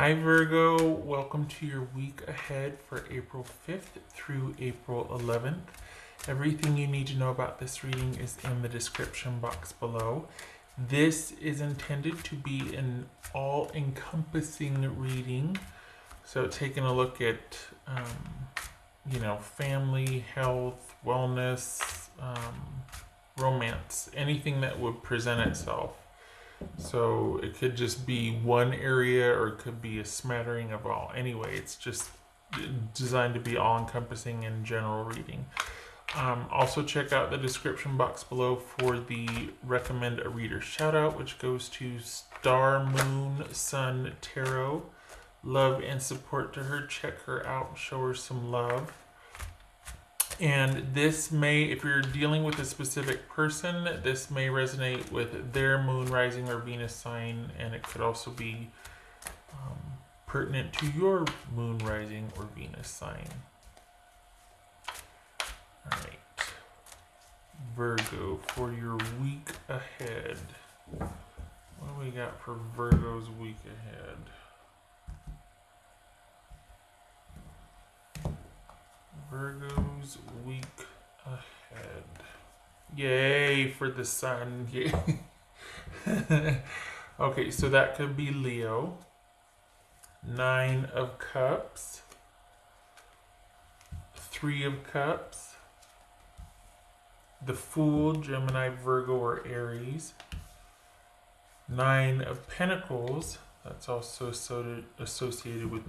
Hi Virgo, welcome to your week ahead for April 5th through April 11th. Everything you need to know about this reading is in the description box below. This is intended to be an all-encompassing reading. So taking a look at, family, health, wellness, romance, anything that would present itself. So it could just be one area or it could be a smattering of all. Anyway, it's just designed to be all-encompassing and general reading. Also check out the description box below for the recommend a reader shout out, which goes to Star Moon Sun Tarot. Love and support to her. Check her out, show her some love. And this may, if you're dealing with a specific person, this may resonate with their moon, rising, or Venus sign, and it could also be pertinent to your moon, rising, or Venus sign. All right, Virgo, for your week ahead. What do we got for Virgo's week ahead? Virgo's week ahead. Yay for the sun. Yay. Okay, so that could be Leo. 9 of Cups. 3 of Cups. The Fool, Gemini, Virgo, or Aries. 9 of Pentacles. That's also associated with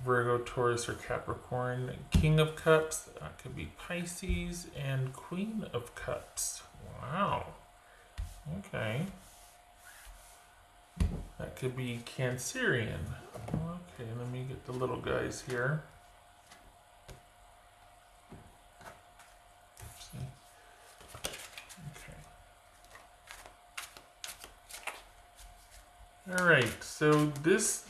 Virgo, Taurus, or Capricorn. King of Cups, that could be Pisces, and Queen of Cups. Wow. Okay. That could be Cancerian. Okay, let me get the little guys here. Okay. All right, so this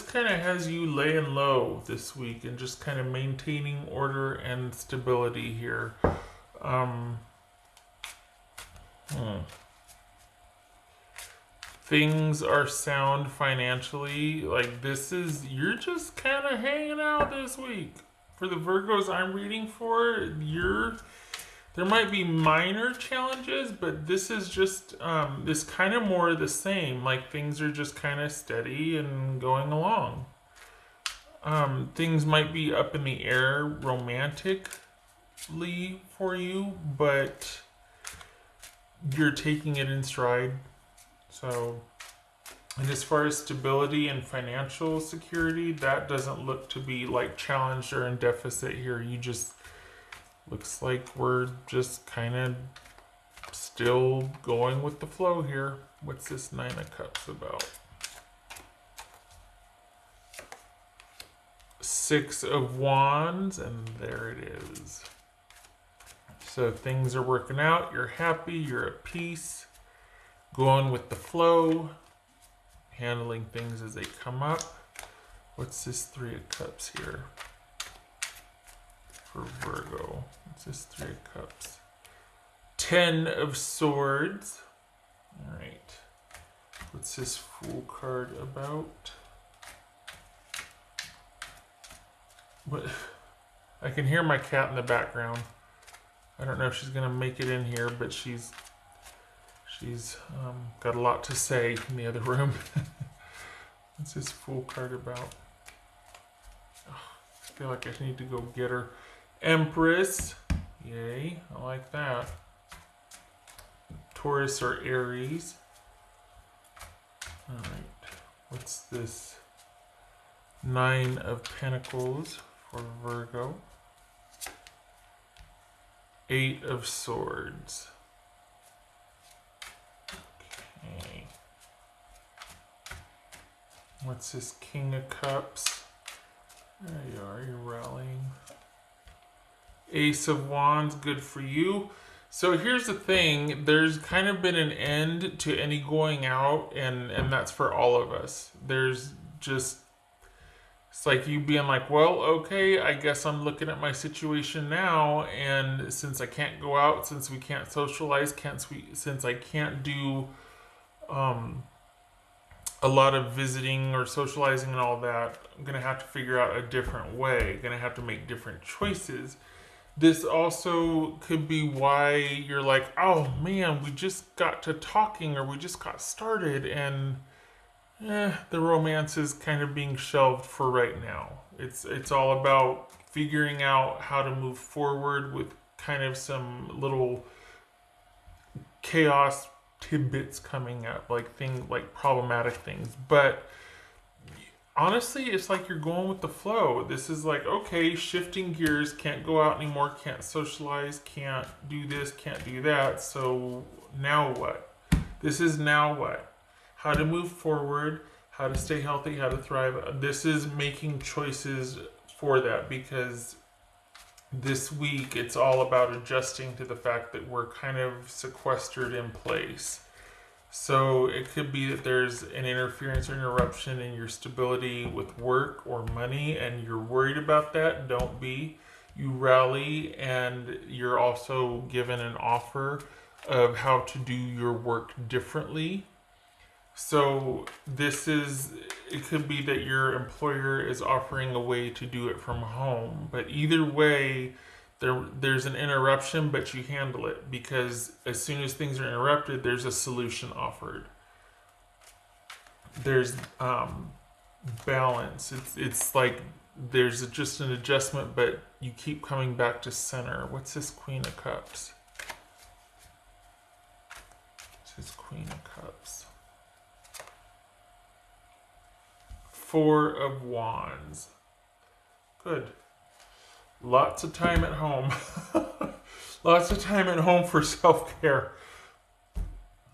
kind of has you laying low this week and just kind of maintaining order and stability here. Things are sound financially. Like you're just kind of hanging out this week. For the Virgos I'm reading for, there might be minor challenges, but this is just this kind of more of the same. Like things are just kind of steady and going along. Things might be up in the air romantically for you, but you're taking it in stride. So, and as far as stability and financial security, that doesn't look to be like challenged or in deficit here. You just looks like we're just kind of still going with the flow here. What's this 9 of Cups about? 6 of Wands, and there it is. So things are working out. You're happy. You're at peace. Going with the flow. Handling things as they come up. What's this 3 of Cups here? For Virgo. What's this 3 of Cups? 10 of Swords. All right. What's this Fool card about? What? I can hear my cat in the background. I don't know if she's gonna make it in here, but she's got a lot to say in the other room. What's this Fool card about? Oh, I feel like I need to go get her. Empress. Yay, I like that. Taurus or Aries. Alright, what's this? 9 of Pentacles for Virgo. 8 of Swords. Okay. What's this King of Cups? There you are, you're rallying. Ace of Wands, good for you. So here's the thing, there's kind of been an end to any going out, and that's for all of us. There's just, it's like you being like, well, okay, I guess I'm looking at my situation now, and since I can't go out, since we can't socialize, since I can't do a lot of visiting or socializing and all that. I'm going to have to figure out a different way, going to have to make different choices. This also could be why you're like, oh man, we just got to talking or we just got started, and the romance is kind of being shelved for right now. It's all about figuring out how to move forward with kind of some little chaos tidbits coming up, like things like problematic things. But honestly, it's like you're going with the flow. This is like, okay, shifting gears, can't go out anymore, can't socialize, can't do this, can't do that. So now what? This is now what? How to move forward, how to stay healthy, how to thrive. This is making choices for that, because this week it's all about adjusting to the fact that we're kind of sequestered in place. So it could be that there's an interference or interruption in your stability with work or money, and you're worried about that. Don't be. You rally, and you're also given an offer of how to do your work differently. So it could be that your employer is offering a way to do it from home. But either way, there's an interruption, but you handle it, because as soon as things are interrupted, there's a solution offered. There's balance. It's like there's just an adjustment, but you keep coming back to center. What's this Queen of Cups? This is Queen of Cups. Four of Wands. Good. Lots of time at home. Lots of time at home for self-care.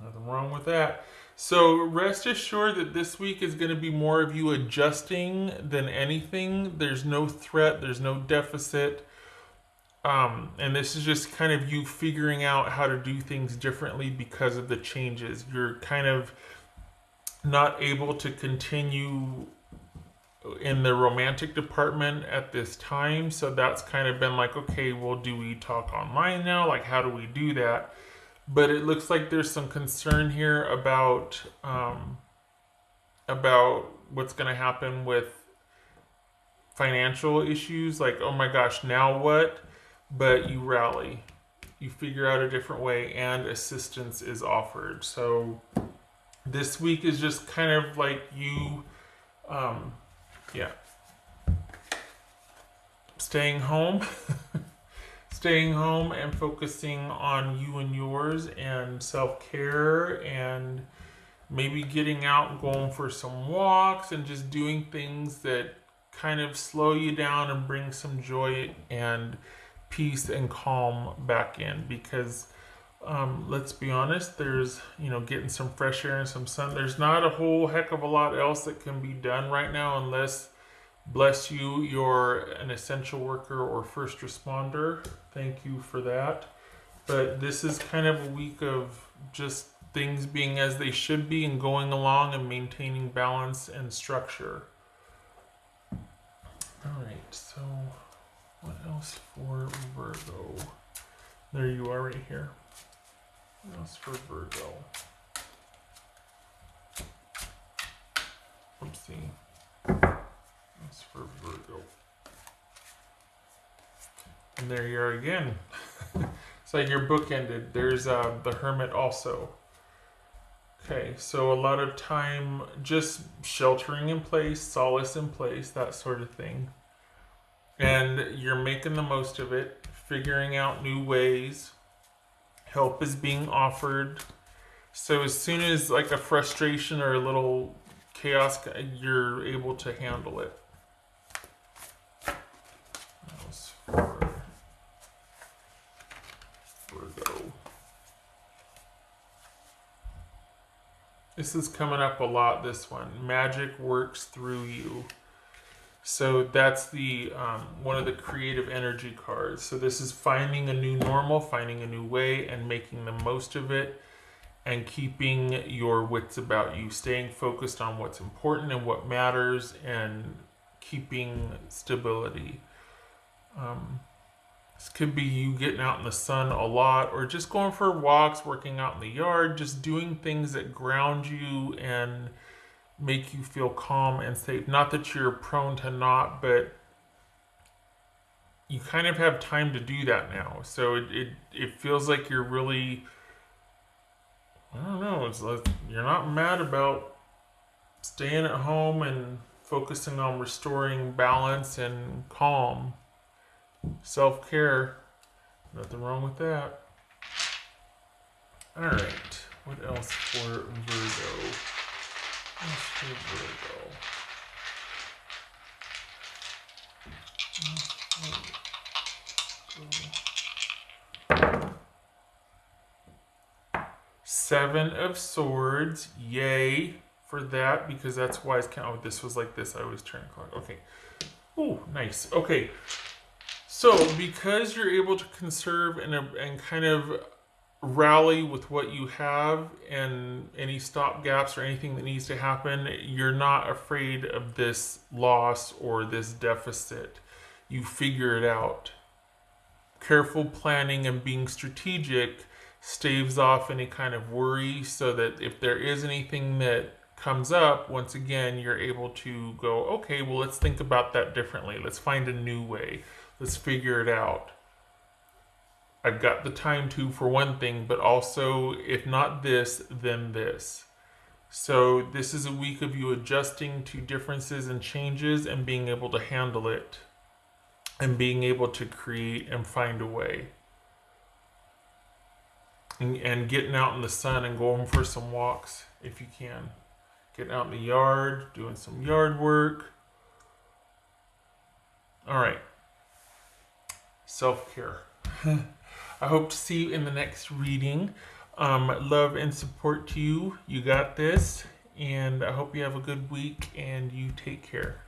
Nothing wrong with that. So rest assured that this week is going to be more of you adjusting than anything. There's no threat. There's no deficit. And this is just kind of you figuring out how to do things differently because of the changes. You're kind of not able to continue in the romantic department at this time, so that's kind of been like, okay, well, do we talk online now? Like, how do we do that? But it looks like there's some concern here about what's going to happen with financial issues. Like, oh my gosh, now what? But you rally, you figure out a different way, and assistance is offered. So this week is just kind of like you staying home staying home and focusing on you and yours and self-care, and maybe getting out and going for some walks and just doing things that kind of slow you down and bring some joy and peace and calm back in. Because let's be honest, there's, getting some fresh air and some sun. There's not a whole heck of a lot else that can be done right now, unless, bless you, you're an essential worker or first responder. Thank you for that. But this is kind of a week of just things being as they should be and going along and maintaining balance and structure. All right, so what else for Virgo? There you are right here. What else for Virgo? Oopsie. That's for Virgo. And there you are again. It's like your book ended. There's the Hermit also. Okay, so a lot of time just sheltering in place, solace in place, that sort of thing. And you're making the most of it, figuring out new ways. Help is being offered. So as soon as like a frustration or a little chaos, you're able to handle it. That was for Virgo. This is coming up a lot, this one. Magic works through you. So that's the one of the creative energy cards. So this is finding a new normal, finding a new way, and making the most of it, and keeping your wits about you, staying focused on what's important and what matters, and keeping stability. This could be you getting out in the sun a lot, or just going for walks, working out in the yard, just doing things that ground you and make you feel calm and safe. Not that you're prone to not, but you kind of have time to do that now. So it feels like you're really, I don't know, it's like you're not mad about staying at home and focusing on restoring balance and calm. Self-care. Nothing wrong with that. Alright. What else for Virgo? What's for Virgo? Seven of Swords. Yay for that, because that's why it's kind of, oh, this was like this. I was turning clock. Okay. Oh, nice. Okay. So, because you're able to conserve and kind of rally with what you have and any stop gaps or anything that needs to happen, you're not afraid of this loss or this deficit. You figure it out. Careful planning and being strategic staves off any kind of worry, so that if there is anything that comes up, once again, you're able to go, okay, well, let's think about that differently. Let's find a new way. Let's figure it out. I've got the time to, for one thing, but also, if not this, then this. So this is a week of you adjusting to differences and changes and being able to handle it and being able to create and find a way. And getting out in the sun and going for some walks if you can. Getting out in the yard, doing some yard work. All right. Self-care. I hope to see you in the next reading. Love and support to you. You got this. And I hope you have a good week and you take care.